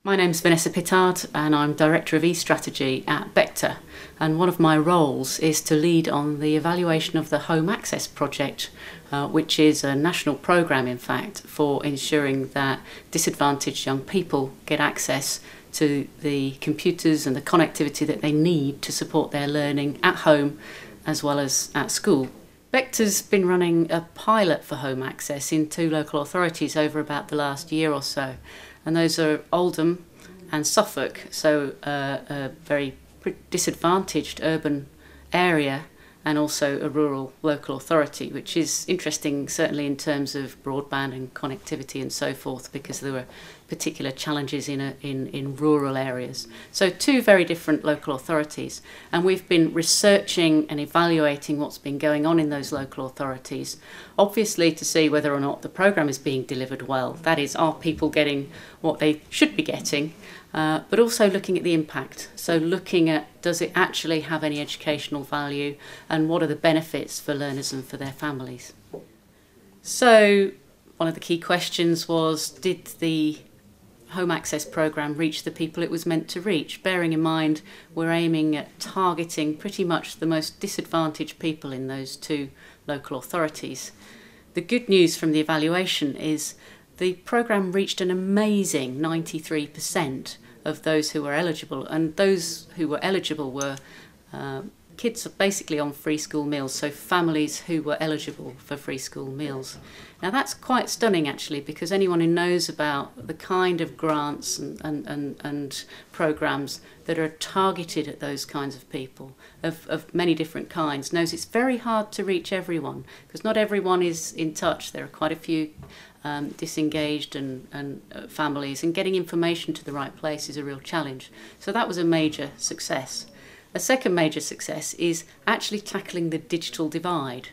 My name's Vanessa Pittard and I'm Director of E-Strategy at Becta, and one of my roles is to lead on the evaluation of the Home Access project, which is a national programme in fact for ensuring that disadvantaged young people get access to the computers and the connectivity that they need to support their learning at home as well as at school. Becta's been running a pilot for home access in 2 local authorities over about the last year or so, and those are Oldham and Suffolk, so a very disadvantaged urban area and also a rural local authority, which is interesting certainly in terms of broadband and connectivity and so forth, because there were particular challenges in rural areas. So 2 very different local authorities, and we've been researching and evaluating what's been going on in those local authorities, obviously to see whether or not the programme is being delivered well. That is, are people getting what they should be getting, but also looking at the impact. So looking at, does it actually have any educational value, and what are the benefits for learners and for their families? So one of the key questions was, did the Home Access programme reach the people it was meant to reach? Bearing in mind we're aiming at targeting pretty much the most disadvantaged people in those 2 local authorities. The good news from the evaluation is the programme reached an amazing 93% of those who were eligible, and those who were eligible were kids basically on free school meals, so families who were eligible for free school meals. Now that's quite stunning actually, because anyone who knows about the kind of grants and programmes that are targeted at those kinds of people, of many different kinds, knows it's very hard to reach everyone, because not everyone is in touch. There are quite a few disengaged and families, and getting information to the right place is a real challenge. So that was a major success. A second major success is actually tackling the digital divide.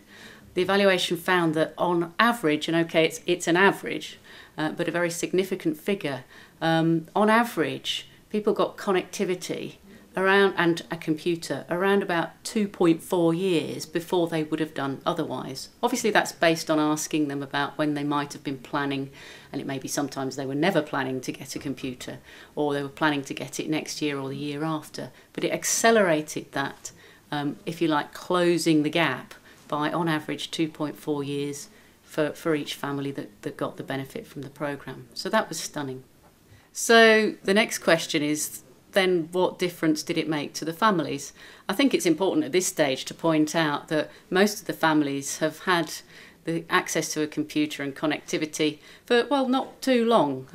The evaluation found that on average, and okay, it's an average, but a very significant figure, on average, people got connectivity around, and a computer, around about 2.4 years before they would have done otherwise. Obviously that's based on asking them about when they might have been planning, and it may be sometimes they were never planning to get a computer, or they were planning to get it next year or the year after, but it accelerated that, if you like, closing the gap by on average 2.4 years for each family that got the benefit from the programme. So that was stunning. So the next question is, then what difference did it make to the families? I think it's important at this stage to point out that most of the families have had the access to a computer and connectivity for, well, not too long,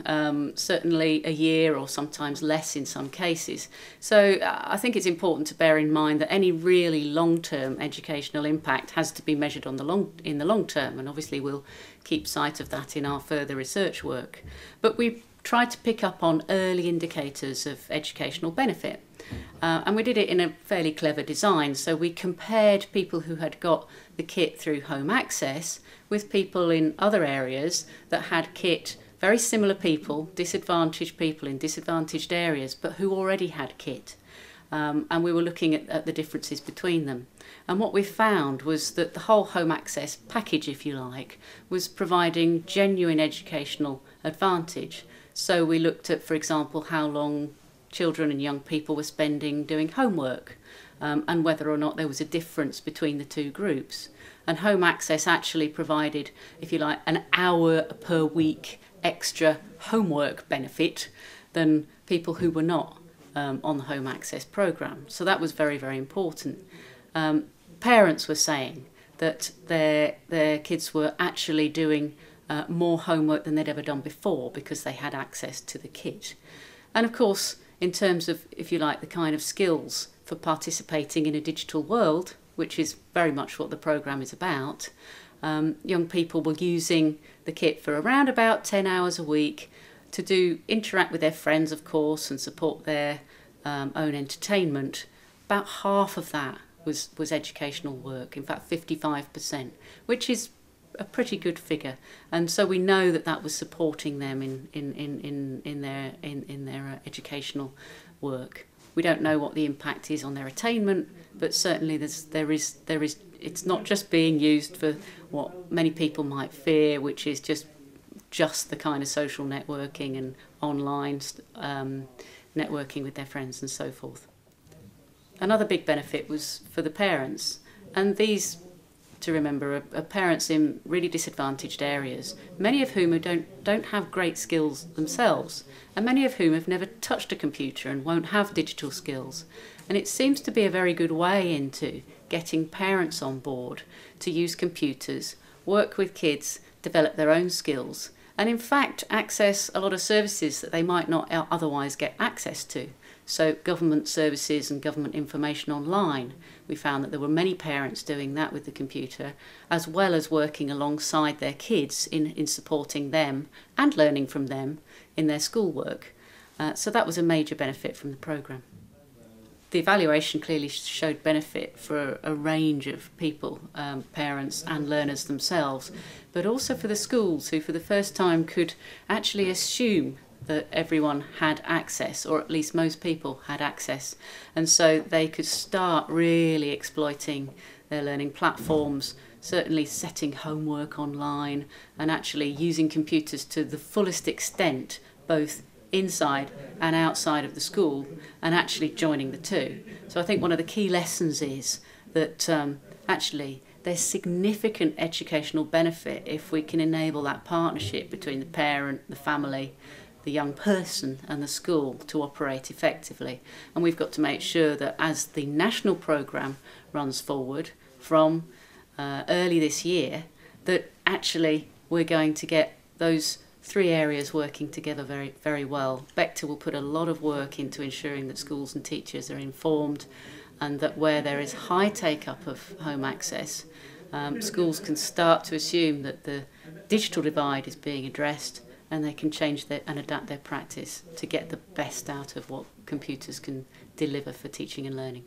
certainly a year or sometimes less in some cases. So I think it's important to bear in mind that any really long-term educational impact has to be measured in the long term, and obviously we'll keep sight of that in our further research work. But we tried to pick up on early indicators of educational benefit. And we did it in a fairly clever design. So we compared people who had got the kit through Home Access with people in other areas that had kit, very similar people, disadvantaged people in disadvantaged areas, but who already had kit. And we were looking at the differences between them. And what we found was that the whole Home Access package, if you like, was providing genuine educational advantage. So we looked at, for example, how long children and young people were spending doing homework, and whether or not there was a difference between the 2 groups. And Home Access actually provided, if you like, an hour per week extra homework benefit than people who were not on the Home Access programme. So that was very, very important. Parents were saying that their kids were actually doing more homework than they'd ever done before because they had access to the kit. And of course, in terms of, if you like, the kind of skills for participating in a digital world, which is very much what the programme is about, young people were using the kit for around about 10 hours a week to interact with their friends, of course, and support their own entertainment. About half of that was educational work, in fact 55%, which is a pretty good figure, and so we know that was supporting them in their educational work. We don't know what the impact is on their attainment, but certainly there is it's not just being used for what many people might fear, which is just just the kind of social networking and online networking with their friends and so forth. Another big benefit was for the parents, and these, to remember, are parents in really disadvantaged areas, many of whom don't have great skills themselves, and many of whom have never touched a computer and won't have digital skills. And it seems to be a very good way into getting parents on board to use computers, work with kids, develop their own skills, and in fact access a lot of services that they might not otherwise get access to. So government services and government information online, we found that there were many parents doing that with the computer, as well as working alongside their kids in supporting them and learning from them in their schoolwork. So that was a major benefit from the programme. The evaluation clearly showed benefit for a range of people, parents and learners themselves, but also for the schools, who for the first time could actually assume that everyone had access, or at least most people had access, and so they could start really exploiting their learning platforms, certainly setting homework online and actually using computers to the fullest extent, both inside and outside of the school, and actually joining the two. So I think one of the key lessons is that actually there's significant educational benefit if we can enable that partnership between the parent, the family, the young person and the school to operate effectively. And we've got to make sure that as the national programme runs forward from early this year, that actually we're going to get those three areas working together very, very well. Becta will put a lot of work into ensuring that schools and teachers are informed, and that where there is high take-up of home access, schools can start to assume that the digital divide is being addressed, and they can change and adapt their practice to get the best out of what computers can deliver for teaching and learning.